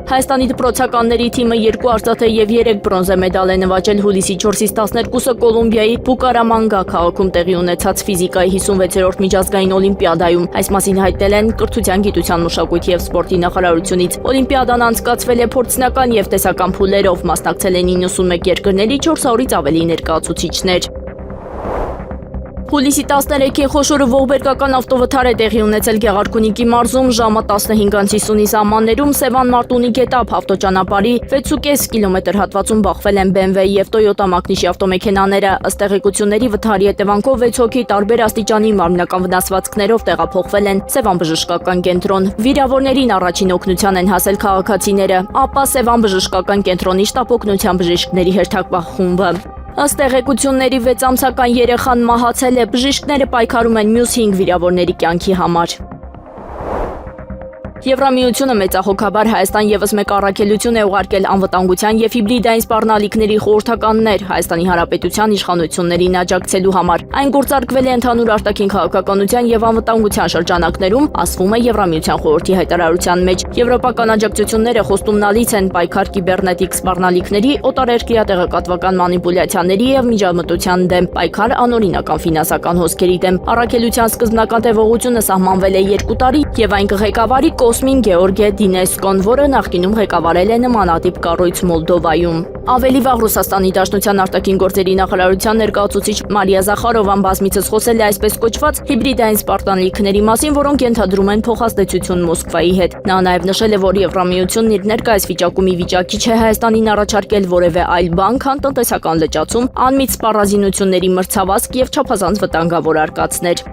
Հայաստանի դպրոցականների թիմը 2 արծաթե եւ 3 բրոնզե մեդալ է նվաճել հուլիսի 4-ից 12-ը Կոլումբիայի Բուկարամանգա քաղաքում տեղի ունեցած ֆիզիկայի 56-րդ միջազգային օլիմպիադայում։ Այս մասին հայտնել են կրթության, գիտության, մշակույթի եւ սպորտի նախարարությունից։ Օլիմպիադան անցկացվել է փորձնական եւ տեսական փուլերով, մասնակցել են 91 երկրների 400-ից ավելի ներկայացուցիչներ։ Հուլիսի 13-ին խոշորը ողբերգական ավտովթար է տեղի ունեցել Գեղարքունիքի մարզում ժամը 15:50-ի սահմաններում Սևան Մարտունի գետափ ավտոճանապարհի 6.5 կիլոմետր հատվածում բախվել են BMW եւ Toyota մակնիշի ավտոմեքենաները։ Ըստ տեղեկությունների վթարի հետևանքով 6 հոգի տարբեր աստիճանի մարմնական վնասվածքներով տեղափոխվել են Սևան բժշկական կենտրոն։ Վիրավորներին առաջին օգնության են հասել քաղաքացիները, ապա Սևան բժշկական կենտրոնի շտապ օգնության բժիշկների հերթապահ խումբը։ Ըստ տեղեկությունների 6 ամսական երեխան մահացել է, բժիշկները պայքարում են մյուս 5 վիրավորների կյանքի համար։ Եվրամիությունը մեծահոգաբար Հայաստան եւս մեկ առաքելություն է ուղարկել անվտանգության եւ հիբրիդային սպառնալիքների խորհրդականներ Հայաստանի Հանրապետության իշխանություններին աջակցելու համար։ Այն գործարկվել է ընդհանուր արտաքին քաղաքականության եւ անվտանգության շրջանակներում, ասվում է Եվրամիության խորհրդի հայտարարության մեջ։ Եվրոպական աջակցությունները խոստումնալից են պայքար կիբեռնետիկ սպառնալիքների, օտարերկրյա տեղեկատվական մանիպուլյացիաների եւ միջամտության դեմ, պայքար անօրինական ֆինանսական հոսքերի դեմ։ Առաքելության սկզբնական տևողությունը սահմանվել է 2 տարի եւ այն կղեկավարի Կոսմին Գեորգե Դինեսկոն, որը նախկինում ղեկավարել է նմանատիպ կառույց Մոլդովայում։ Ավելի վաղ Ռուսաստանի Դաշնության արտաքին գործերի նախարարության ներկայացուցիչ Մարիա Զախարովան բազմիցս խոսել է այսպես կոչված հիբրիդային սպառնալիքների մասին, որոնք ենթադրում են փոխազդեցություն Մոսկվայի հետ։ Նա նաև նշել է, որ Եվրամիությունն իր ներկայիս վիճակում ի վիճակի չէ Հայաստանին առաջարկել որևէ այլ բան, քան տնտեսական լճացում, անմիտ սպառազինությունների մրցավազք եւ չափազանց վտանգավոր արկածներ։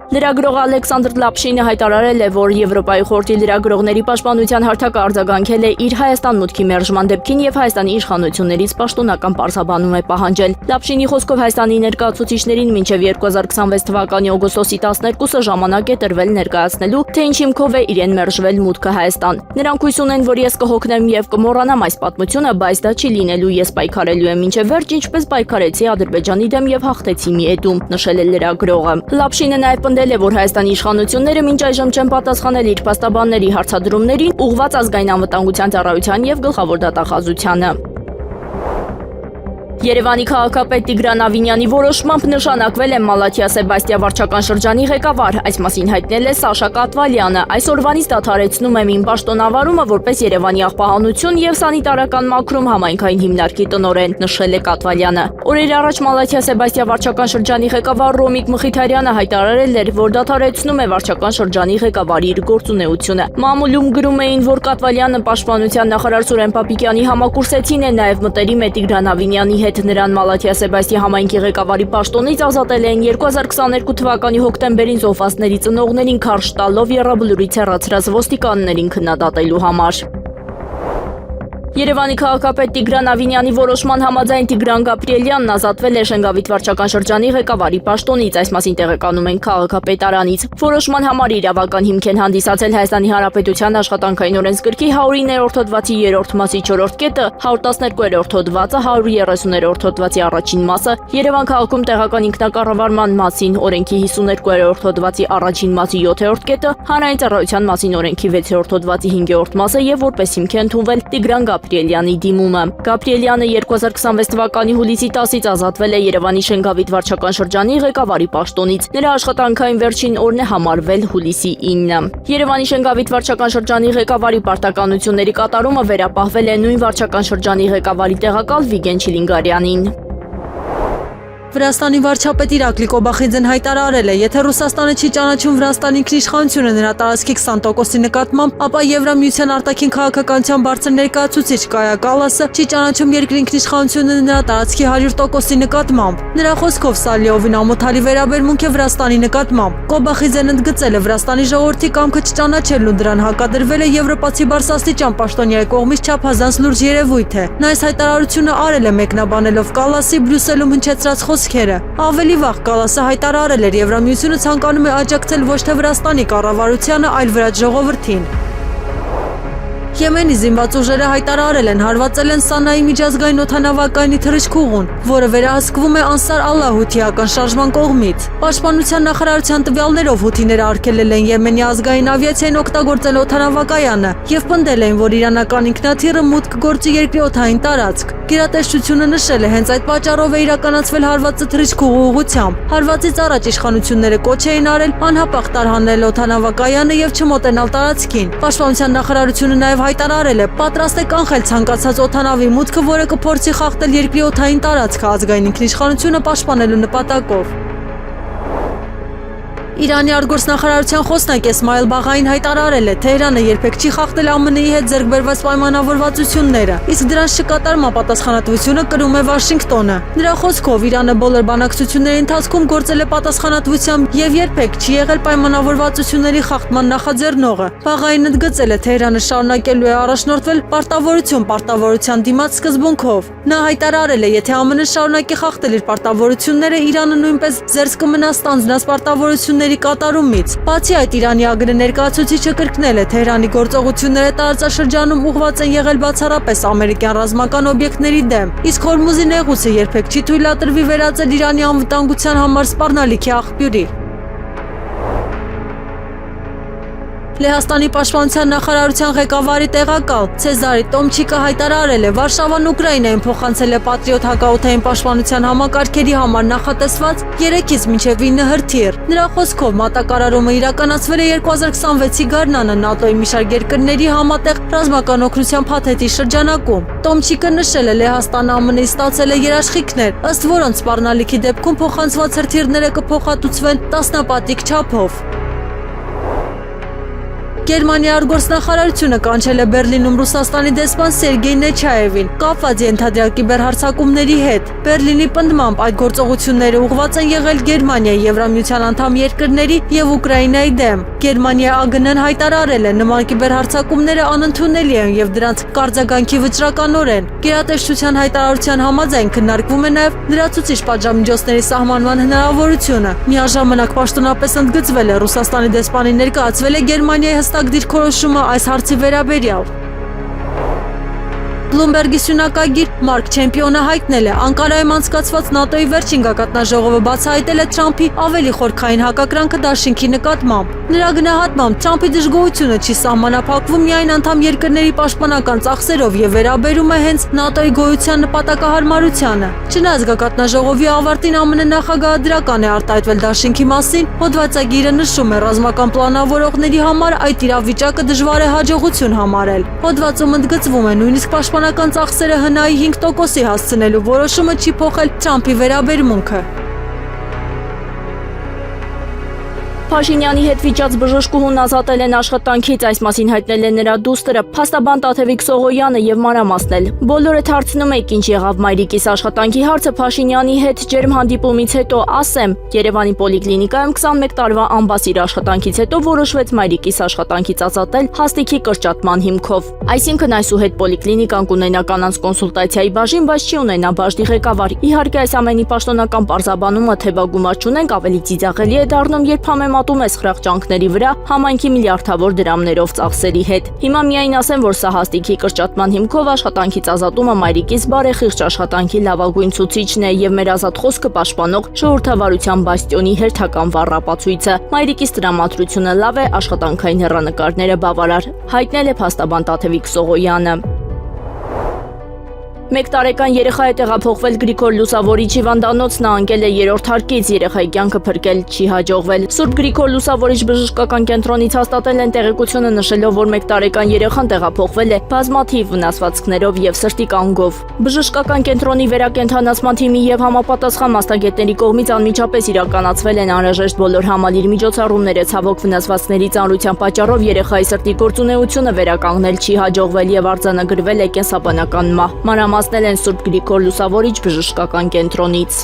Լրագրող Ալեքսանդր Լապշինը հայտարարել է, որ Եվրոպայի խորհրդի լրագրողների պաշտպանության հարթակը արձագանքել է իր Հայաստան մուտքի մերժման դեպքին եւ Հայաստանի իշխանություններից պաշտոնական պարզաբանում է պահանջել։ Լապշինի խոսքով Հայաստանի ներկայացուցիչներին մինչև 2026 թվականի օգոստոսի 12-ը ժամանակ է տրվել ներկայացնելու, թե ինչ հիմքով է իրեն մերժվել մուտքը Հայաստան։ Նրանք հույս ունեն, որ ես կհոգնեմ եւ կմոռանամ այս պատմությունը, բայց դա չի լինելու, ես պայքարելու եմ մինչև վերջ, ինչպես պայքարեցի Ադրբեջանի դեմ եւ հաղթեցի Միեդում, նշել է լրագրողը։ Լապշինը նաեւ է, որ Հայաստանի իշխանությունները մինչ այժմ չեն պատասխանել իր փաստաբանների հարցադրումներին ուղղված ազգային անվտանգության ծառայության եւ գլխավոր դատախազությանը։ Երևանի քաղաքապետ Տիգրան Ավինյանի որոշմամբ նշանակվել է Մալաթիա Սեբաստիա վարչական շրջանի ղեկավար, այս մասին հայտնել է Սաշա Կատվալյանը։ Այսօրվանից դադարեցնում եմ իմ պաշտոնավարումը որպես Երևանի աղբահանություն եւ սանիտարական մաքրում համայնքային հիմնարկի տնօրեն, նշել է Կատվալյանը։ Օրեր առաջ Մալաթիա Սեբաստիա վարչական շրջանի ղեկավար Ռոմիկ Մխիթարյանը հայտարարել էր, որ դադարեցնում է վարչական շրջանի ղեկավարի իր գործունեությունը։ Մամուլում գրում էին, որ Կատվալյանը պաշտպանության նախարար Սուրեն Պապիկյանի համակուրսեցին է, նաեւ մտերիմ է Տիգրան Ավինյանի հետ։ Նրան Մալաթիա Սեբաստիա համայնքի ղեկավարի պաշտոնից ազատել են 2022 թվականի հոկտեմբերին զոհվածների ծնողներին քարշ տալով եռաբլուրից հեռացրած ոստիկաններին քննադատելու համար։ Երևանի քաղաքապետ Տիգրան Ավինյանի որոշման համաձայն Տիգրան Գաբրիելյանն ազատվել է Շենգավիթ վարչական շրջանի ղեկավարի պաշտոնից, այս մասին տեղեկանում են քաղաքապետարանից։ Որոշման համար իրավական հիմք են հանդիսացել Հայաստանի Հանրապետության աշխատանքային օրենսգրքի 109-րդ հոդվածի 3-րդ մասի 4-րդ կետը, 112-րդ հոդվածը, 130-րդ հոդվածի առաջին մասը, Երևան քաղաքում տեղական ինքնակառավարման մասին օրենքի 52-րդ հոդվածի առաջին մասի 7-րդ կետը, հանրային ծառայության մասին օրենքի 6-րդ հոդվածի 5-րդ մասը եւ որպես հիմք է ընդունվել Տիգրան Գաբրիելյանի դիմումը։ Գաբրիելյանը 2026 թվականի հուլիսի 10-ից ազատվել է Երևանի Շենգավիթ վարչական շրջանի ղեկավարի պաշտոնից։ Նրա աշխատանքային վերջին օրն է համարվել հուլիսի 9-ը։ Երևանի Շենգավիթ վարչական շրջանի ղեկավարի պարտականությունների կատարումը վերապահվել է նույն վարչական շրջանի ղեկավարի տեղակալ Վիգեն Չիլինգարյանին։ Վրաստանի վարչապետ Իրակլի Կոբախիձեն հայտարարել է, եթե Ռուսաստանը չի ճանաչում Վրաստանի ինքնիշխանությունը նրա տարածքի 20%-ի նկատմամբ, ապա Եվրամիության արտաքին քաղաքականության բարձր ներկայացուցիչ Կայա Կալասը չի ճանաչում երկրի ինքնիշխանությունը նրա տարածքի 100%-ի նկատմամբ։ Նրա խոսքով սա լիովին ամոթալի վերաբերմունք է Վրաստանի նկատմամբ։ Կոբախիձեն ընդգծել է Վրաստանի ժողովրդի կամքը չճանաչելն ու դրան հակադրվել է եվրոպացի բարձրաստիճան պաշտոնյայի կողմից չափազանց լուրջ երևույթ է։ Նա այս հայտարարությունը արել է մեկնաբանելով Կալասի Բրյուսելում հնչեցրած խոսքերը։ Ավելի վաղ Կալասը հայտարարել էր Եվրամիությունը ցանկանում է աջակցել ոչ թե Վրաստանի կառավարությանը, այլ վրաց ժողովրդին։ Եմենի զինված ուժերը հայտարարել են հարվածել են Սանայի միջազգային օդանավակայանի թռիչքուղուն, որը վերահսկվում է Անսար Ալլահ հութիական շարժման կողմից։ Պաշտպանության նախարարության տվյալներով հութիները արգելել են Եմենի ազգային ավիացիային օգտագործել օդանավակայանը եւ պնդել են, որ իրանական ինքնաթիռը մուտք գործի երկրի օդային տարածք։ Գերատեսչությունը նշել է, հենց այդ պատճառով է իրականացվել հարվածը թռիչքուղու ուղղությամբ։ Հարվածից առաջ իշխանությունները կոչ էին արել անհապաղ տարհանել օդանավակայանը եւ չմոտենալ տարածքին։ Պաշտպանության նախարարությունը նաեւ հայտարարել է, պատրաստ է կանխել ցանկացած օդանավի մուտքը, որը կփորձի խախտել երկրի օդային տարածքը ազգային ինքնիշխանությունը պաշտպանելու նպատակով։ Իրանի արտգործնախարարության խոսնակ Էսմայել Բաղային հայտարարել է, Թեհրանը երբեք չի խախտել ԱՄՆ-ի հետ ձեռք բերված պայմանավորվածությունները, իսկ դրանց չկատարման պատասխանատվությունը կրում է Վաշինգտոնը։ Նրա խոսքով Իրանը բոլոր բանակցությունների ընթացքում գործել է պատասխանատվությամբ եւ երբեք չի եղել պայմանավորվածությունների խախտման նախաձեռնողը։ Բաղային ընդգծել է, Թեհրանը շարունակելու է առաջնորդվել պարտավորության դիմաց սկզբունքով։ Նա հայտարարել է, եթե ԱՄՆ-ը շարունակի խախտել իր պարտավորությունները, Իրանը նույնպես զերծ կմնա ստանձնած պարտավորությունների կատարումից։ Բացի այդ, Իրանի ԱԳՆ ներկայացուցիչը կրկնել է, Թեհրանի գործողությունները տարածաշրջանում ուղղված են եղել բացառապես ամերիկյան ռազմական օբյեկտների դեմ, իսկ Հորմուզի նեղուցը երբեք չի թույլատրվի վերածել Իրանի անվտանգության համար սպառնալիքի աղբյուրի։ Լեհաստանի պաշտպանության նախարարության ղեկավարի տեղակալ Ցեզարի Տոմչիկը հայտարարել է, Վարշավան Ուկրաինային փոխանցել է Պատրիոտ հակաօդային պաշտպանության համակարգերի համար նախատեսված 3-ից մինչև 9 հրթիռ։ Նրա խոսքով մատակարարումը իրականացվել է 2026-ի գարնանը ՆԱՏՕ-ի մի շարք երկրների համատեղ ռազմական օգնության փաթեթի շրջանակում։ Տոմչիկը նշել է, Լեհաստանը ԱՄՆ-ի ստացել է երաշխիքներ, ըստ որոնց սպառնալիքի դեպքում փոխանցված հրթիռները կփոխհատուցվեն տասնապատիկ չափով։ Գերմանիայի արտգործնախարարությունը կանչել է Բերլինում Ռուսաստանի դեսպան Սերգեյ Նեչաևին կապված ենթադրյալ կիբերհարձակումների հետ։ Բերլինի պնդմամբ այդ գործողությունները ուղղված են եղել Գերմանիայի, Եվրամիության անդամ երկրների եւ Ուկրաինայի դեմ։ Գերմանիայի ԱԳՆ-ն հայտարարել է, նման կիբերհարձակումները անընդունելի են եւ դրանց կարձագանքի վճռականորեն։ Գերատեսչության հայտարարության համաձայն քննարկվում է նաեւ լրացուցիչ պատժամիջոցների սահմանման հնարավորությունը։ Միաժամանակ պաշտոնապես ընդգծվել է Ռուսաստանի դեսպանի ներկայացվել է Գերմանիայի հստակ դիրքորոշումը այս հարցի վերաբերյալ։ Բլումբերգի սյունակագիր Մարկ Չեմպիոնը հայտնել է, Անկարայում անցկացված ՆԱՏՕ-ի վերջին գագաթնաժողովը բացահայտել է Թրամփի ավելի խորքային հակակրանքը դաշինքի նկատմամբ։ Նրա գնահատմամբ Թրամփի դժգոհությունը չի սահմանափակվում միայն անդամ երկրների պաշտպանական ծախսերով եւ վերաբերում է հենց ՆԱՏՕ-ի գոյության նպատակահարմարությանը։ Չնայած գագաթնաժողովի ավարտին ԱՄՆ նախագահը դրական է արտահայտվել դաշինքի մասին, հոդվածագիրը նշում է, ռազմական պլանավորողների համար այդ իրավիճակը դժվար է հաջողություն համարել։ Հոդվածում ընդգծվում է, նույնիսկ պաշտպանական ծախսերը ՀՆԱ-ի 5%-ի հասցնելու որոշումը չի փոխել Թրամփի վերաբերմունքը։ Փաշինյանի հետ վիճած բժշկուհուն ազատել են աշխատանքից, այս մասին հայտնել է նրա դուստրը, փաստաբան Տաթևիկ Սողոյանը եւ մանրամասնել։ Բոլորդ հարցնում եք, ինչ եղավ մայրիկիս աշխատանքի հարցը Փաշինյանի հետ ջերմ հանդիպումից հետո, ասեմ, Երևանի պոլիկլինիկայում 21 տարվա ամբասիր աշխատանքից հետո որոշվեց մայրիկիս աշխատանքից ազատել հաստիքի կրճատման հիմքով։ Այսինքն այսուհետ պոլիկլինիկան կունենա կանանց կոնսուլտացիայի բաժին, բայց չի ունենա բաժնի ղեկավար։ Իհարկե այս ամենի պաշտոնական պարզաբանումը, թե բա գումար չունենք, ավելի ծիծաղելի է դառնում, երբ համեմատում ես խրախճանքների վրա համայնքի միլիարդավոր դրամներով ծախսերի հետ։ Հիմա միայն ասեմ, որ սա հաստիքի կրճատման հիմքով աշխատանքից ազատումը մայրիկիս բարեխիղճ աշխատանքի լավագույն ցուցիչն է եւ մեր ազատ խոսքը պաշտպանող ժողովրդավարության բաստիոնի հերթական վառապացույցը։ Մայրիկիս տրամադրությունը լավ է, աշխատանքային հեռանկարները բավարար, հայտնել է փաստաբան Տաթևիկ Սողոյանը։ 1 տարեկան երեխա է տեղափոխվել Գրիգոր Լուսավորիչ հիվանդանոց, նա անկել է 3-րդ հարկից, երեխայի կյանքը փրկել չի հաջողվել։ Սուրբ Գրիգոր Լուսավորիչ բժշկական կենտրոնից հաստատել են տեղեկությունը, նշելով, որ 1 տարեկան երեխան տեղափոխվել է բազմաթիվ վնասվածքներով եւ սրտի կանգով։ Բժշկական կենտրոնի վերակենդանացման թիմի եւ համապատասխան մասնագետների կողմից անմիջապես իրականացվել են անհրաժեշտ բոլոր համալիր միջոցառումները, ցավոք վնասվածքների ծանրության պատճառով երեխայի սրտի գործունեությունը վերականգնել չի հաջողվել եւ արձանագրվել է կենսաբանական մահ։ Մասնել են Սուրբ Գրիգոր Լուսավորիչ բժշկական կենտրոնից։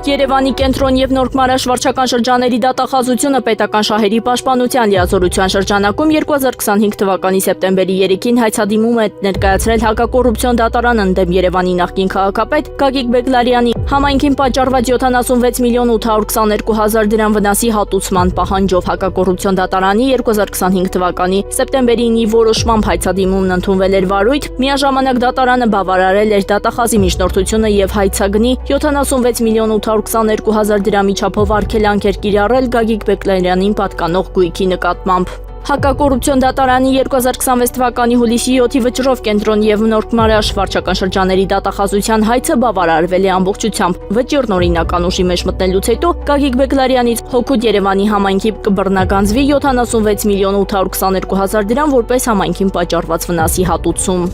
Երևանի կենտրոն եւ Նորմարաշ վարչական շրջանների դատախազությունը պետական շահերի պաշտպանության լիազորության շրջանակում 2025 թվականի սեպտեմբերի 3-ին հայցադիմում է ներկայացրել հակակոռուպցիոն դատարանն դեմ Երևանի նախկին քաղաքապետ Գագիկ Բեգլարյանի համայնքին պատճառված 76 միլիոն 822 հազար դրամ վնասի հատուցման պահանջով հակակոռուպցիոն դատարանի 2025 թվականի սեպտեմբերի 9-ի որոշմամբ հայցադիմումն ընդունվել էր վարույթ, միաժամանակ դատարանը բավարարել էր դատախազի միջնորդությունը եւ հայցագնի 76 միլիոն 822 հազար դրամի չափով արգելանք էր կիրառել Գագիկ Բեգլարյանին պատկանող գույքի նկատմամբ։ Հակակոռուպցիոն դատարանի 2026 թվականի հուլիսի 7-ի վճռով կենտրոն եւ Նորմարաշ վարչական շրջանների դատախազության հայցը բավարարվել է ամբողջությամբ։ Վճիռն օրինական ուժի մեջ մտնելուց հետո Գագիկ Բեգլարյանից հօգուտ Երևանի համայնքի կբռնագանձվի 76 միլիոն 822 հազար դրամ որպես համայնքին պատճառված վնասի հատուցում։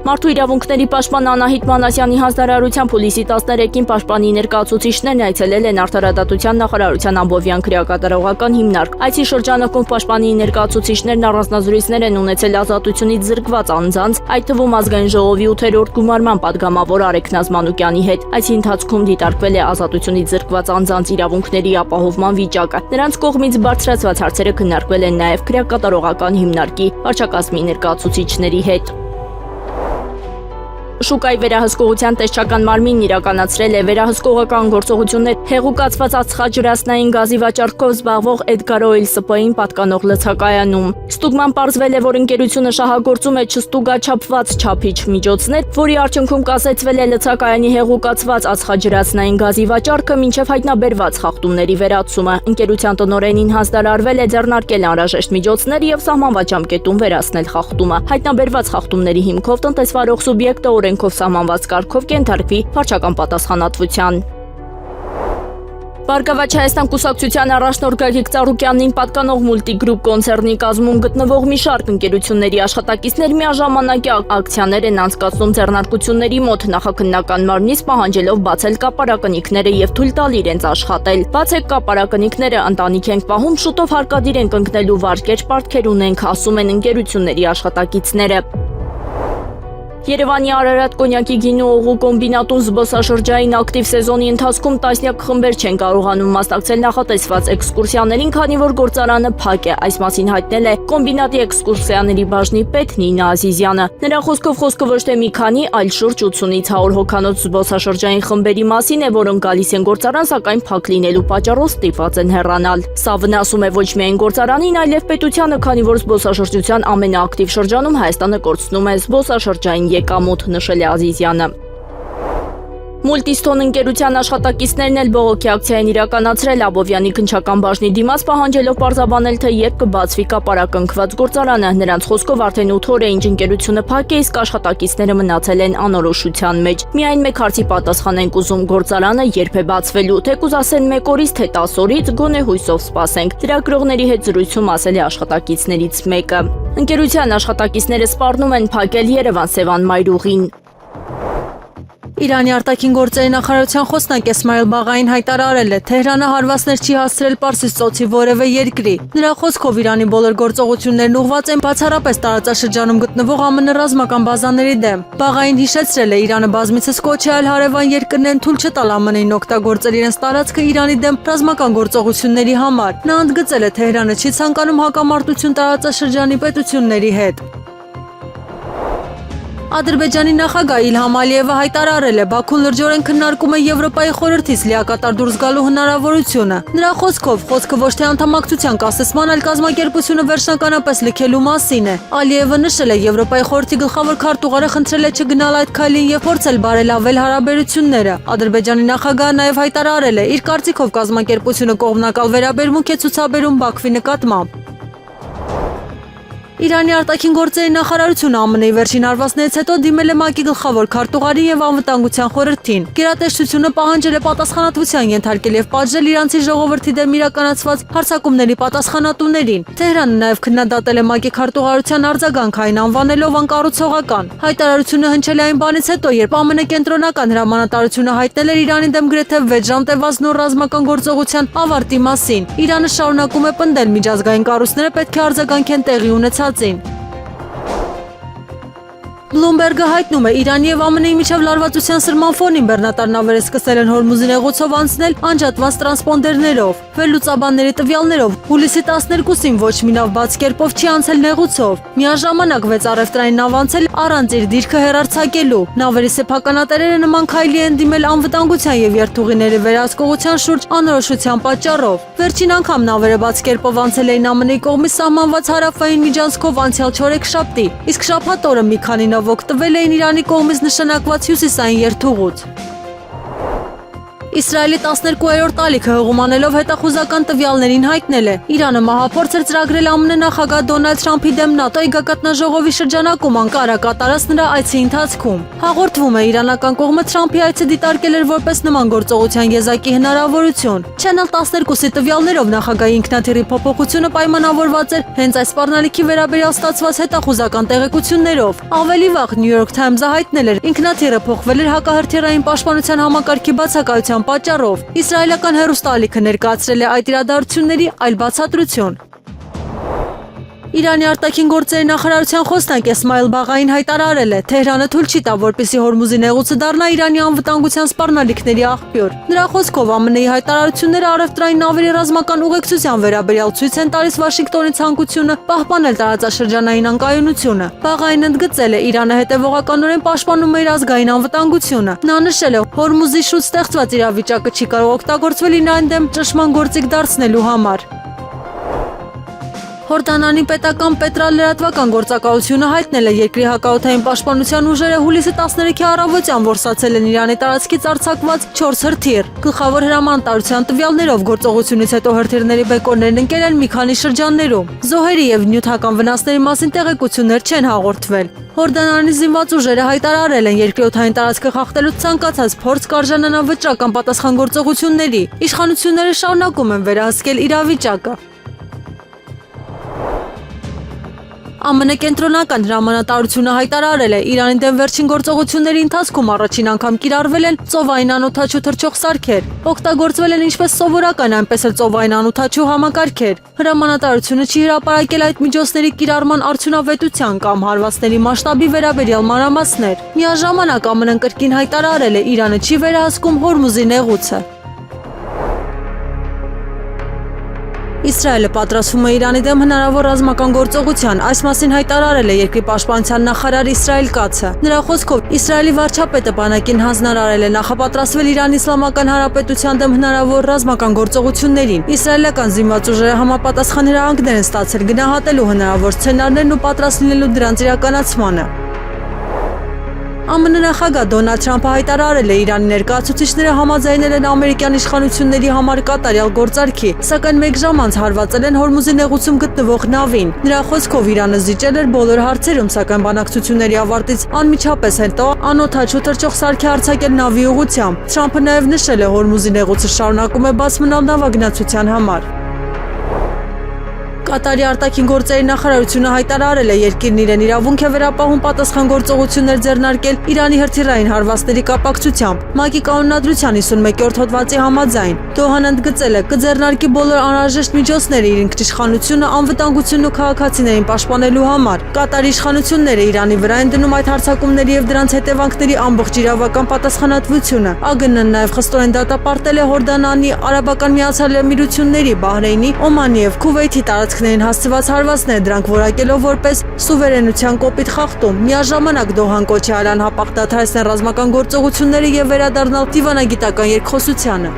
Մարդու իրավունքների պաշտպան Անահիտ Մանասյանի հանձնարարությամբ հուլիսի 13-ին պաշտպանի ներկայացուցիչներն այցելել են Արդարադատության նախարարության ամբողջյան քրեակատարողական հիմնարկ։ Այցի շրջանակում պաշտպանի ներկայացուցիչներն առանձնազրույցներ են ունեցել ազատությունից զրկված անձանց, այդ թվում ազգային ժողովի 8-րդ գումարման падգամավոր Արեգ Նազմանուկյանի հետ։ Այցի ընթացքում դիտարկվել է ազատությունից զրկված անձանց իրավունքների ապահովման վիճակը։ Նրանց կողմից բարձրացված հարցերը քննարկվել են նաև քրեակատարողական հիմնարկի վարչակազմի ներկայացուցիչների հետ։ Շուկայի վերահսկողության տեսչական մարմինն իրականացրել է վերահսկողական գործողություններ հեղուկացված ածխաջրածնային գազի վաճառքով զբաղվող Էդգար Օիլ ՍՊ-ին պատկանող լցակայանում։ Ստուգման պարզվել է, որ ընկերությունը շահագործում է չստուգաչափված չափիչ միջոցներ, որի արդյունքում կասեցվել է լցակայանի հեղուկացված ածխաջրածնային գազի վաճառքը մինչև հայտնաբերված խախտումների վերացումը։ Ընկերության տնօրենին հանձնարարվել է ձեռնարկել անհրաժեշտ միջոցներ եւ սահմանված ժամկետում վերացնել խախտումը։ Հայտնաբերված խախտումների հիմքով տնտեսվարող սուբյեկտը օրենքով սահմանված կարգով կենթարկվի վարչական պատասխանատվության։ Բարգավաճ Հայաստան կուսակցության առաջնորդ Գագիկ Ծառուկյանին պատկանող Մուլտիգրուպ կոնցեռնի կազմում գտնվող մի շարք ընկերությունների աշխատակիցներ միաժամանակյա ակցիաներ են անցկացնում ձեռնարկությունների մոտ նախաքննական մարմնից պահանջելով բացել կապարակնիկները եւ թույլ տալ իրենց աշխատել։ Բացեք կապարակնիկները, ընտանիք ենք պահում, շուտով հարկադիր ենք ընկնելու վարկեր, պարտքեր ունենք, ասում են ընկերությունների աշխատակիցները։ Երևանի Արարատ կոնյակի գինու օղու կոմբինատում զբոսաշրջային ակտիվ սեզոնի ընթացքում տասնյակ խմբեր չեն կարողանում մասնակցել նախատեսված էքսկուրսիաներին, քանի որ գործարանը փակ է։ Այս մասին հայտնել է կոմբինատի էքսկուրսիաների բաժնի պետ Նինա Ազիզյանը։ Նրա խոսքով խոսքը ոչ թե մի քանի, այլ շուրջ 80-ից 100 հոգանոց զբոսաշրջային խմբերի մասին է, որոնք գալիս են գործարան, սակայն փակ լինելու պատճառով ստիպված են հեռանալ։ Սա վնասում է ոչ միայն գործարանին, այլև պետությանը, քանի որ զբոսաշրջության ամենաակտիվ շրջանում Հայաստանը կորցնում է զբոսաշրջային եկամուտ, նշել է Ազիզյանը։ Մուլտիստոն ընկերության աշխատակիցներն էլ բողոքի ակցիա են իրականացրել Աբովյանի քննչական բաժնի դիմաց պահանջելով պարզաբանել, թե երբ կբացվի կապարակնքված գործարանը։ Նրանց խոսքով արդեն 8 օր է ինչ ընկերությունը փակ է, իսկ աշխատակիցները մնացել են անորոշության մեջ։ Միայն մեկ հարցի պատասխան ենք ուզում՝ գործարանը երբ է բացվելու, թեկուզ ասեն 1 օրից, թե 10 օրից, գոնե հույսով սպասենք։ Ծրագրողների հետ զրույցում ասել է աշխատակիցներից մեկը։ Ընկերության աշխատակիցները սպառնում են փակել Երևան Սևան մայրուղին։ Իրանի արտաքին գործերի նախարարության խոսնակ Էսմայել Բաղային հայտարարել է, Թեհրանը հարվածներ չի հասցրել Պարսից ծոցի որևէ երկրի։ Նրա խոսքով Իրանի բոլոր գործողություններն ուղղված են բացառապես տարածաշրջանում գտնվող ԱՄՆ ռազմական բազաների դեմ։ Բաղային հիշեցրել է, Իրանը բազմիցս կոչ է այլ հարևան երկրներն թույլ չտալ ԱՄՆ-ին օգտագործել իրենց տարածքը Իրանի դեմ ռազմական գործողությունների համար։ Նա ընդգծել է, Թեհրանը չի ցանկանում հակամարտություն տարածաշրջանի պետությունների հետ։ Ադրբեջանի նախագահ Իլհամ Ալիևը հայտարարել է, Բաքուն լրջորեն քննարկում է Եվրոպայի խորհրդից լիակատար դուրս գալու հնարավորությունը։ Նրա խոսքով խոսքը ոչ թե անդամակցության կասեցման, այլ կազմակերպությունը վերջնականապես լքելու մասին է։ Ալիևը նշել է, Եվրոպայի խորհրդի գլխավոր քարտուղարը խնդրել է չգնալ այդ քայլին եւ փորձել բարելավել հարաբերությունները։ Ադրբեջանի նախագահը նաեւ հայտարարել է, իր կարծիքով կազմակերպությունը կողմնակալ վերաբերմունք է ցուցաբերում Բաքվի նկատմամբ։ Իրանի արտաքին գործերի նախարարությունը ԱՄՆ-ի վերջին հարվածներից հետո դիմել է ՄԱԿ-ի գլխավոր քարտուղարին եւ անվտանգության խորհրդին։ Գերատեսչությունը պահանջել է պատասխանատվության ենթարկել եւ պատժել իրանցի ժողովրդի դեմ իրականացված հարձակումների պատասխանատուներին։ Թեհրանը նաեւ քննադատել է ՄԱԿ-ի քարտուղարության արձագանքային անվանելով անկառուցողական։ Հայտարարությունը հնչել է այն բանից հետո, երբ ԱՄՆ կենտրոնական հրամանատարությունը հայտնել էր Իրանի դեմ գրեթե 6 ժամ տևած նոր ռազմական գործողության ավարտի մասին։ Իրանը շարունակում է պնդել, միջազգային կառույցները պետք է արձագանքեն տեղի ունեցածին։ Bloomberg-ը հայտնում է, Իրանի եւ ԱՄՆ-ի միջև լարվածության սրման ֆոնին բեռնատար նավերը սկսել են Հորմուզի նեղուցով անցնել անջատված տրանսպոնդերներով։ Վերլուծաբանների տվյալներով հուլիսի 12-ին ոչ մի նավ բաց կերպով չի անցել նեղուցով։ Միաժամանակ 6 առևտրային նավ անցել առանց իր դիրքը հեռարձակելու։ Նավերի սեփականատերերը նման քայլի են դիմել անվտանգության եւ երթուղիների վերահսկողության շուրջ անորոշության պատճառով։ Վերջին անգամ նավերը բաց կերպով անցել էին ԱՄՆ-ի կողմից սահմանված հարավային միջանցքով անցյալ չորեքշաբթի, իսկ շաբաթ օրը մի քանի նավ օգտվել էին Իրանի կողմից նշանակված հյուսիսային երթուղուց։ Իսրայելի 12-րդ ալիքը հղումանելով հետախուզական տվյալներին հայտնել է. Իրանը մահափորձ էր ծրագրել ԱՄՆ նախագահ Դոնալդ Թրամփի դեմ ՆԱՏՕ-ի գագաթնաժողովի շրջանակում Անկարա կատարած նրա այցի ընթացքում։ Հաղորդվում է, իրանական կողմը Թրամփի այցը դիտարկել էր որպես նման գործողության եզակի հնարավորություն։ Channel 12-ի տվյալներով նախագահի ինքնաթիռի փոփոխությունը պայմանավորված էր հենց այս սպառնալիքի վերաբերյալ ստացված հետախուզական տեղեկություններով։ Ավելի վաղ New York Times-ը հայտնել էր, ինքնաթիռը փոխվել էր հակահրթիռային պաշտպանության համակարգի բացակայության պատճառով։ Իսրայելական հեռուստաալիքը ներկայացրել է այդ իրադարձությունների այլ բացատրություն։ Իրանի արտաքին գործերի նախարարության խոսնակ Էսմայել Բաղային հայտարարել է. Թեհրանը թույլ չի տա, որպեսզի Հորմուզի նեղուցը դառնա Իրանի անվտանգության սպառնալիքների աղբյուր։ Նրա խոսքով ԱՄՆ-ի հայտարարությունները առևտրային նավերի ռազմական ուղեկցության վերաբերյալ ցույց են տալիս Վաշինգտոնի ցանկությունը պահպանել տարածաշրջանային անկայունությունը։ Բաղային ընդգծել է, Իրանը հետևողականորեն պաշտպանում է իր ազգային անվտանգությունը։ Նա նշել է, Հորմուզի շուտ ստեղծված իրավիճակը չի կարող օգտագործվել Իրանի դեմ ճնշման գործիք դարձնելու համար։ Հորդանանի պետական պետրալրատվական գործակալությունը հայտնել է, երկրի հակաօդային պաշտպանության ուժերը հուլիսի 13-ի առավոտյան որսացել են Իրանի տարածքից արձակված 4 հրթիռ։ Գլխավոր հրամանատարության տվյալներով գործողությունից հետո հրթիռների բեկորներն ընկել են մի քանի շրջաններում։ Զոհերի եւ նյութական վնասների մասին տեղեկություններ չեն հաղորդվել։ Հորդանանի զինված ուժերը հայտարարել են, երկրի օդային տարածքը խախտելու ցանկացած փորձ կարժանանա վճռական պատասխանատվությունների։ Իշխանությունները շարունակում են վերահսկել իրավիճակը։ ԱՄՆ կենտրոնական հրամանատարությունը հայտարարել է, Իրանի դեմ վերջին գործողությունների ընթացքում առաջին անգամ կիրառվել են ծովային անօդաչու թռչող սարքեր։ Օգտագործվել են ինչպես սովորական, այնպես էլ ծովային անօդաչու համակարգեր։ Հրամանատարությունը չի հրապարակել այդ միջոցների կիրառման արդյունավետության կամ հարվածների մասշտաբի վերաբերյալ մանրամասներ։ Միաժամանակ ԱՄՆ-ն կրկին հայտարարել է, Իրանը չի վերահսկում Հորմուզի նեղուցը։ Իսրայելը պատրաստվում է Իրանի դեմ հնարավոր ռազմական գործողության, այս մասին հայտարարել է երկրի պաշտպանության նախարար Իսրայել Կացը։ Նրա խոսքով Իսրայելի վարչապետը բանակին հանձնարարել է նախապատրաստվել Իրանի Իսլամական Հանրապետության դեմ հնարավոր ռազմական գործողություններին։ Իսրայելական զինված ուժերը համապատասխան հրահանգներ են ստացել գնահատելու հնարավոր սցենարներն ու պատրաստ լինելու դրանց իրականացմանը։ ԱՄՆ նախագահ Դոնալդ Թրամփը հայտարարել է, Իրանի ներկայացուցիչները համաձայնել են ամերիկյան իշխանությունների համար կատարյալ գործարքի, սակայն մեկ ժամ անց հարվածել են Հորմուզի նեղուցում գտնվող նավին։ Նրա խոսքով Իրանը զիջել էր բոլոր հարցերում, սակայն բանակցությունների ավարտից անմիջապես հետո անօդաչու թռչող սարքի արձակել նավի ուղղությամբ։ Թրամփը նաև նշել է, Հորմուզի նեղուցը շարունակում է բաց մնալ նավագնացության համար։ Կատարի արտաքին գործերի նախարարությունը հայտարարել է, երկիրն իրեն իրավունք է վերապահում պատասխան գործողություններ ձեռնարկել Իրանի հրթիռային հարվածների կապակցությամբ։ ՄԱԿ-ի կանոնադրության 51-րդ հոդվածի համաձայն Դոհան ընդգծել է, կձեռնարկի բոլոր անհրաժեշտ միջոցները իր ինքնիշխանությունը, անվտանգությունն ու քաղաքացիներին պաշտպանելու համար։ Կատարի իշխանությունները Իրանի վրա են դնում այդ հարձակումների եւ դրանց հետևանքների ամբողջ իրավական պատասխանատվությունը։ ԱԳՆ-ն նաև խստորեն դատապարտել է Հորդանանի, Արաբական Միացյալ Էմիրությունների, Բահրեյնի, Օմանի եւ Քուվեյթի տարածքներին հասցված հարվածներ, դրանք որակելով որպես սուվերենության կոպիտ խախտում։ Միաժամանակ Դոհան կոչ է արել անհապաղ դադարեցնել ռազմական գործողությունները եւ վերադառնալ դիվանագիտական երկխոսությանը։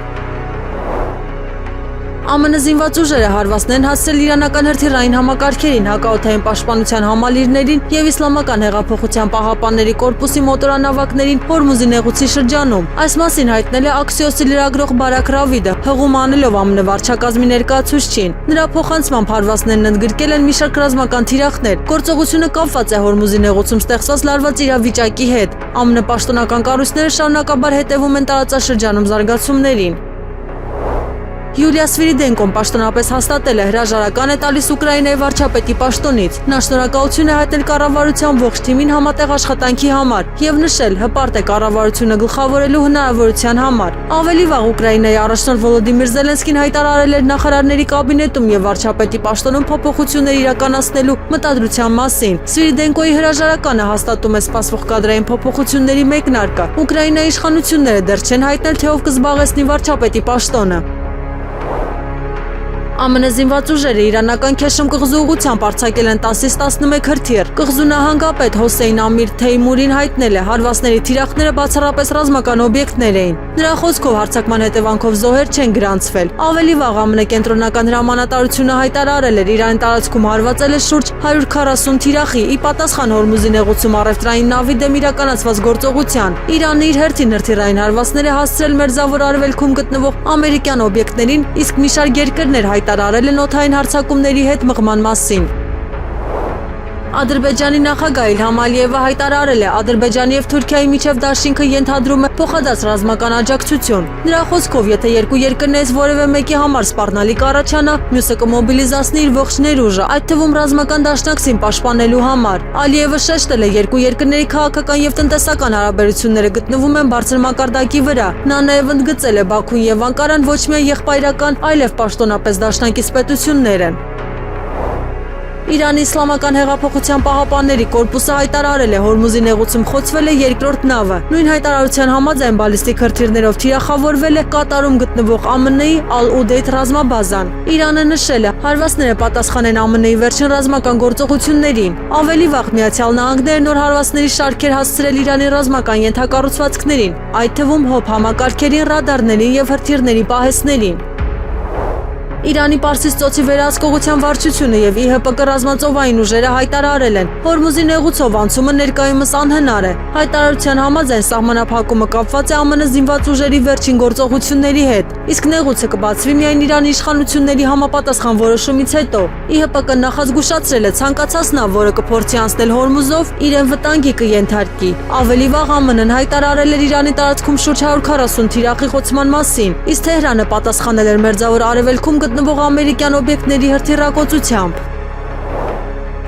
ԱՄՆ զինված ուժերը հարվածներ են հասցրել իրանական հրթիռային համակարգերին, հակաօդային պաշտպանության համալիրներին եւ Իսլամական հեղափոխության պահապանների կորպուսի մոտորանավակներին Հորմուզի նեղուցի շրջանում։ Այս մասին հայտնել է Axios-ի լրագրող Բարակ Ռավիդը, հղում անելով ԱՄՆ վարչակազմի ներկայացուցչին։ Նրա փոխանցմամբ հարվածներն ընդգրկել են մի շարք ռազմական թիրախներ։ Գործողությունը կապված է Հորմուզի նեղուցում ստեղծված լարված իրավիճակի հետ։ ԱՄՆ պաշտոնական կառույցները շարունակաբար հետևում են տարածաշրջանում զարգացումներին։ Յուլիա Սվիրիդենկոն պաշտոնապես հաստատել է հրաժարական է տալիս Ուկրաինայի վարչապետի պաշտոնից։ Նա շնորհակալություն է հայտնել կառավարության ողջ թիմին համատեղ աշխատանքի համար եւ նշել հպարտ է կառավարությունը գլխավորելու հնարավորության համար։ Ավելի վաղ Ուկրաինայի առաջնորդ Վոլոդիմիր Զելենսկին հայտարարել էր նախարարների կաբինետում եւ վարչապետի պաշտոնում փոփոխություններ իրականացնելու մտադրության մասին։ Սվիրիդենկոյի հրաժարականը հաստատում է սպասվող կադրային փոփոխությունների մեկնարկը։ Ուկրաինայի իշխանությունները դեռ չեն հայտնել, թե ով կզբաղեցնի վարչապետի պաշտոնը։ ԱՄՆ զինված ուժերը իրանական Քեշմ կղզու ուղղությամբ արձակել են 10-ից 11 հրթիռ։ Կղզու նահանգապետ Հոսեյն Ամիր Թեյմուրին հայտնել է, հարվածների թիրախները բացառապես ռազմական օբյեկտներ էին։ Նրա խոսքով հարձակման հետևանքով զոհեր չեն գրանցվել։ Ավելի վաղ ԱՄՆ կենտրոնական հրամանատարությունը հայտարարել էր, Իրանի տարածքում հարվածել է շուրջ 140 թիրախի՝ ի պատասխան Հորմուզի նեղուցում առևտրային նավի դեմ իրականացված գործողության։ Իրանը իր հերթին հրթիռային հարվածներ է հասցրել Մերձավոր Արևելքում գտնվող ամերիկյան օբյեկտներին, իսկ մի շարք երկրներ հայտարարել են օդային հարձակումների հետ մղման մասին։ Ադրբեջանի նախագահ Իլհամ Ալիևը հայտարարել է, Ադրբեջանի եւ Թուրքիայի միջև դաշինքը ենթադրում է փոխադարձ ռազմական աջակցություն։ Նրա խոսքով, եթե երկու երկրներից որևէ մեկի համար սպառնալիք առաջանա, մյուսը կմոբիլիզացնի իր ողջ ներուժը, այդ թվում ռազմական դաշնակցին պաշտպանելու համար։ Ալիևը շեշտել է, երկու երկրների քաղաքական եւ տնտեսական հարաբերությունները գտնվում են բարձր մակարդակի վրա։ Նա նաեւ ընդգծել է, Բաքուն եւ Անկարան ոչ միայն եղբայրական, այլև պաշտոնապես դաշնակից պետություններ են։ Իրանի Իսլամական հեղափոխության պահապանների կորպուսը հայտարարել է, Հորմուզի նեղուցում խոցվել է երկրորդ նավը։ Նույն հայտարարության համաձայն բալիստիկ հրթիռներով թիրախավորվել է Կատարում գտնվող ԱՄՆ-ի Ալ-Ուդեյդ ռազմաբազան։ Իրանը նշել է, հարվածները պատասխան են ԱՄՆ-ի վերջին ռազմական գործողություններին։ Ավելի վաղ Միացյալ Նահանգները նոր հարվածների շարքեր հասցրել Իրանի ռազմական ենթակառուցվածքներին, այդ թվում հոբ համակարգերին, ռադարներին եւ հրթիռների պահեստներին։ Իրանի Պարսից ծոցի վերահսկողության վարչությունը եւ ԻՀՊԿ ռազմածովային ուժերը հայտարարել են, Հորմուզի նեղուցով անցումը ներկայումս անհնար է։ Հայտարարության համաձայն սահմանափակումը կապված է ԱՄՆ զինված ուժերի վերջին գործողությունների հետ, իսկ նեղուցը կբացվի միայն Իրանի իշխանությունների համապատասխան որոշումից հետո։ ԻՀՊԿ-ն նախազգուշացրել է ցանկացած նավ, որը կփորձի անցնել Հորմուզով, իրեն վտանգի կենթարկի։ Ավելի վաղ ԱՄՆ-ն հայտարարել էր Իրանի տարածքում շուրջ 140 թիրախի խոցման մասին, իսկ Թեհրանը պատասխանել էր Մերձավոր Արևելքում գտնվող ամերիկյան օբյեկտների հրթիռակոծությամբ։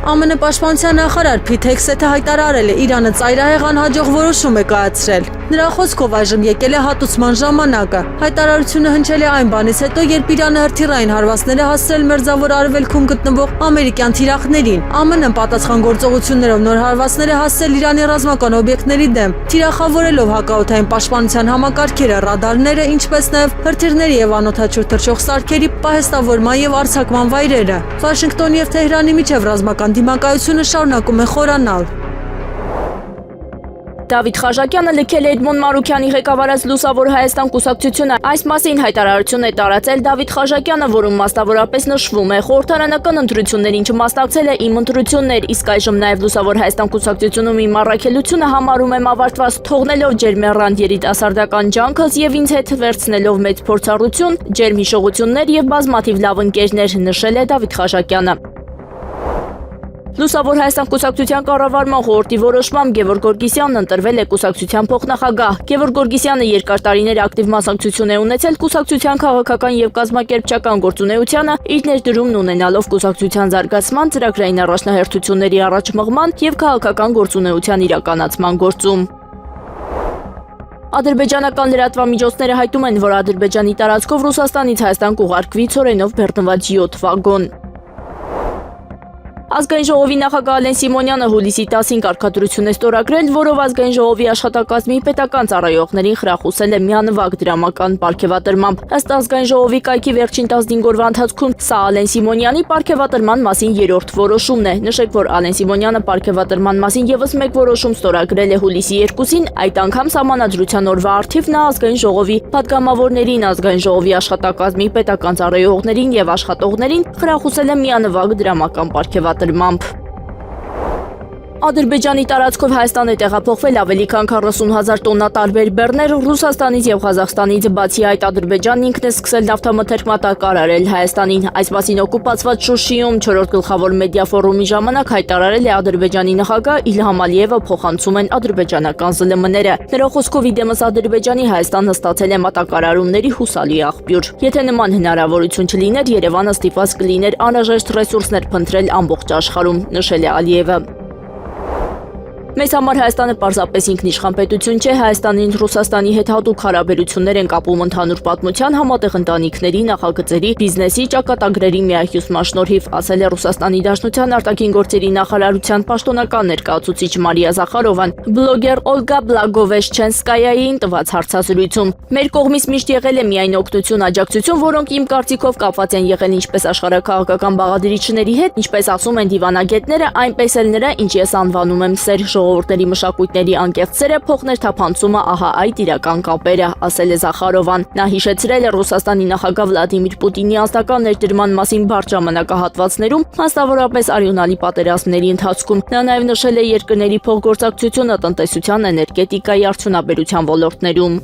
ԱՄՆ պաշտպանության նախարար Փիթ Հեքսեթը հայտարարել է, Իրանը ծայրահեղ անհաջող որոշում է կայացրել։ Նրա խոսքով այժմ եկել է հատուցման ժամանակը։ Հայտարարությունը հնչել է այն բանից հետո, երբ Իրանը հրթիռային հարվածներ է հասցրել Մերձավոր Արևելքում գտնվող ամերիկյան թիրախներին։ ԱՄՆ-ն պատասխան գործողություններով նոր հարվածներ է հասցրել Իրանի ռազմական օբյեկտների դեմ, թիրախավորելով հակաօդային պաշտպանության համակարգերը, ռադարները, ինչպես նաև հրթիռների եւ անօդաչու թռչող սարքերի պահեստավորման եւ արձակման վայրերը։ Վաշինգտոնի եւ Թեհրանի միջև ռազմական դիմակայությունը շարունակում է խորանալ։ Դավիթ Խաչատյանը լքել է Էդմոն Մարուքյանի ղեկավարած Լուսավոր Հայաստան կուսակցությունը։ Այս մասին հայտարարություն է տարածել Դավիթ Խաչատյանը, որում մասնավորապես նշվում է, խորհրդարանական ընտրություններին չմասնակցել է իմ ընտրություններ, իսկ այժմ նաև Լուսավոր Հայաստան կուսակցությունում իմ առաքելությունը համարում եմ ավարտված, թողնելով ջերմեռանդ երիտասարդական ջանքս եւ ինձ հետ վերցնելով մեծ փորձառություն, ջերմ հիշողություններ եւ բազմաթիվ լավ ընկերներ, նշել է Դավիթ Խաչատյանը։ Լուսավոր Հայաստան կուսակցության կառավարման խորհրդի որոշմամբ Գևորգ Գորգիսյանն ընտրվել է կուսակցության փոխնախագահ։ Գևորգ Գորգիսյանը երկար տարիներ ակտիվ մասնակցություն է ունեցել կուսակցության քաղաքական եւ կազմակերպչական գործունեությանը, իր ներդրումն ունենալով կուսակցության զարգացման, ծրագրային առաջնահերթությունների առաջմղման եւ քաղաքական գործունեության իրականացման գործում։ Ադրբեջանական լրատվամիջոցները հայտում են, որ Ադրբեջանի տարածքով Ռուսաստանից Հայաստան կուղարկվի ցորենով բեռնված 7 վագոն։ Ազգային ժողովի նախագահ Ալեն Սիմոնյանը հուլիսի 10-ին կարգադրություն է ստորագրել, որով ազգային ժողովի աշխատակազմի պետական ծառայողներին խրախուսել է միանվագ դրամական պարգևատրմամբ։ Ըստ ազգային ժողովի կայքի վերջին 15 օրվա ընթացքում սա Ալեն Սիմոնյանի պարգևատրման մասին երրորդ որոշումն է։ Նշեք, որ Ալեն Սիմոնյանը պարգևատրման մասին եւս մեկ որոշում ստորագրել է հուլիսի 2-ին, այդ անգամ սահմանադրության օրվա առթիվ նա ազգային ժողովի պատգամավորներին, ազգային ժողովի աշխատակազմի պետական ծառայողներին եւ աշխատողներին խրախուսել է միանվագ դրամական պարգևատրմամբ։ Ադրբեջանի տարածքով Հայաստան է տեղափոխվել ավելի քան 40,000 տոննա տարբեր բեռներ Ռուսաստանից եւ Ղազախստանից, բացի այդ Ադրբեջանն ինքն է սկսել նավթամթերք մատակարարել Հայաստանին։ Այս մասին օկուպացված Շուշիում 4-րդ գլխավոր մեդիա ֆորումի ժամանակ հայտարարել է Ադրբեջանի նախագահ Իլհամ Ալիևը, փոխանցում են ադրբեջանական ԶԼՄ-ները։ Նրա խոսքով իդեմս Ադրբեջանի Հայաստանը ստացել է մատակարարումների հուսալի աղբյուր։ Եթե նման հնարավորություն չլիներ, Երևանը ստիպված կլիներ անհրաժեշտ ռեսուրսներ փնտրել ամբողջ աշխարհում, նշել է Ալիևը։ Մեզ համար Հայաստանը պարզապես ինքնիշխան պետություն չէ, Հայաստանին Ռուսաստանի հետ հատուկ հարաբերություններ են կապում ընդհանուր պատմության, համատեղ ընտանիքների, նախագծերի, բիզնեսի, ճակատագրերի միահյուսման շնորհիվ, ասել է Ռուսաստանի Դաշնության արտաքին գործերի նախարարության պաշտոնական ներկայացուցիչ Մարիա Զախարովան, բլոգեր Օլգա Բլագովեշչենսկայային տված հարցազրույցում։ Մեր կողմից միշտ եղել է միայն օգնություն, աջակցություն, որոնք իմ կարծիքով կապված են եղել ինչպես աշխարհաքաղաքական բաղադրիչների հետ, ինչպես ասում են դիվանագետները, այնպես էլ նրա, ինչ ես անվանում եմ սեր ժողովուրդների մշակույթների անկեղծ սերը, փոխներթափանցումը, ահա այդ իրական կապերը, ասել է Զախարովան։ Նա հիշեցրել է Ռուսաստանի նախագահ Վլադիմիր Պուտինի անձնական ներդրման մասին բարդ ժամանակահատվածներում, մասնավորապես արյունալի պատերազմների ընթացքում։ Նա նաև նշել է երկրների փոխգործակցությունը տնտեսության, էներգետիկայի, արդյունաբերության ոլորտներում։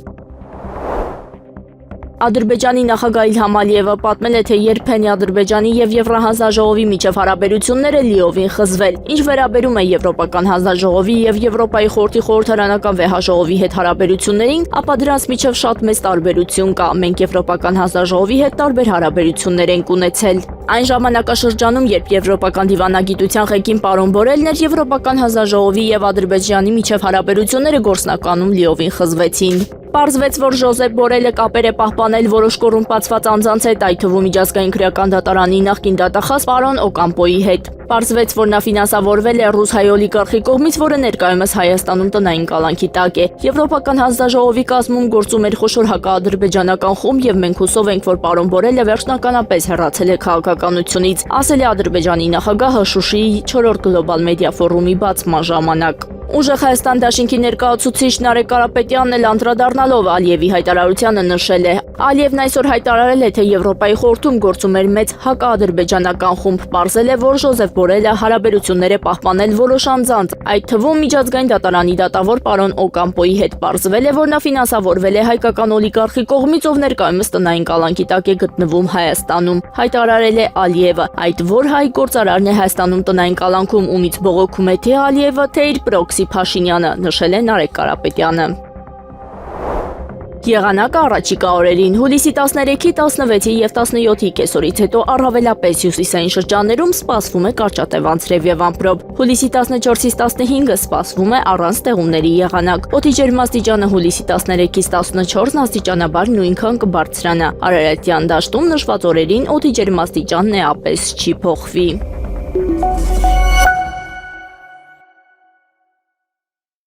Ադրբեջանի նախագահ Իլհամ Ալիևը պատմել է, թե երբեն է Ադրբեջանի եւ Եվրահանձնաժողովի միջև հարաբերությունները լիովին խզվել։ Ինչ վերաբերում է Եվրոպական հանձնաժողովի եւ Եվրոպայի խորհրդի խորհրդարանական վեհաժողովի հետ հարաբերություններին, ապա դրանց միջև շատ մեծ տարբերություն կա։ Մենք Եվրոպական հանձնաժողովի հետ տարբեր հարաբերություններ ենք ունեցել։ Այն ժամանակաշրջանում, երբ Եվրոպական դիվանագիտության ղեկին պարոն Բորելն էր, Եվրոպական հանձնաժողովի եւ Ադրբեջանի միջև հարաբերությունները գործնականում լիովին խզվեցին։ Պարզվեց, որ Ժոզեփ Բորելը կապեր է պահպանել որոշ կոռումպացված անձանց հետ, այդ թվում միջազգային քրեական դատարանի նախկին դատախազ պարոն Օկամպոյի հետ։ Պարզվեց, որ նա ֆինանսավորվել է ռուս-հայ օլիգարխի կողմից, որը ներկայումս Հայաստանում տնային կալանքի տակ է։ Եվրոպական հանձնաժողովի կազմում գործում էր խոշոր հակաադրբեջանական խումբ եւ մենք հուսով ենք, որ պարոն Բորելը վերջնականապես հեռացել է քաղաքականությունից, ասել է Ադրբեջանի նախագահը Շուշիի 4-րդ գլոբալ մեդիա ֆորումի բացման ժամանակ։ Ուժեղ Հայաստան դաշինքի ներկայացուցիչ Նարեկ Կարապետյանն էլ անդրադառնալով Ալիևի հայտարարությանը նշել է. Ալիևն այսօր հայտարարել է, թե Եվրոպայի խորհրդում գործում էր մեծ հակաադրբեջանական խումբ, պարզել է, որ Ժոզեփ Բորելը հարաբերություններ է պահպանել որոշ անձանց, այդ թվում միջազգային դատարանի դատավոր պարոն Օկամպոյի հետ, պարզվել է, որ նա ֆինանսավորվել է հայկական օլիգարխի կողմից, ով ներկայումս տնային կալանքի տակ է գտնվում Հայաստանում, հայտարարել է Ալիևը։ Այդ որ հայ գործարարն է Հայաստանում տնային կալանքում, ումից բողոքում է թե Ալիևը, թե իր պրոքսի Փաշինյանը, նշել է Նարեկ Կարապետյանը։ Եղանակը առաջիկա օրերին հուլիսի 13-ի, 16-ի եւ 17-ի կեսօրից հետո առավելապես հյուսիսային շրջաններում սպասվում է կարճատև անձրև եւ ամպրոպ։ Հուլիսի 14-ից 15-ը սպասվում է առանց տեղումների եղանակ։ Օդի ջերմաստիճանը հուլիսի 13-ից 14-ն աստիճանաբար նույնքան կբարձրանա։ Արարատյան դաշտում նշված օրերին օդի ջերմաստիճանն է ապես չի փոխվի։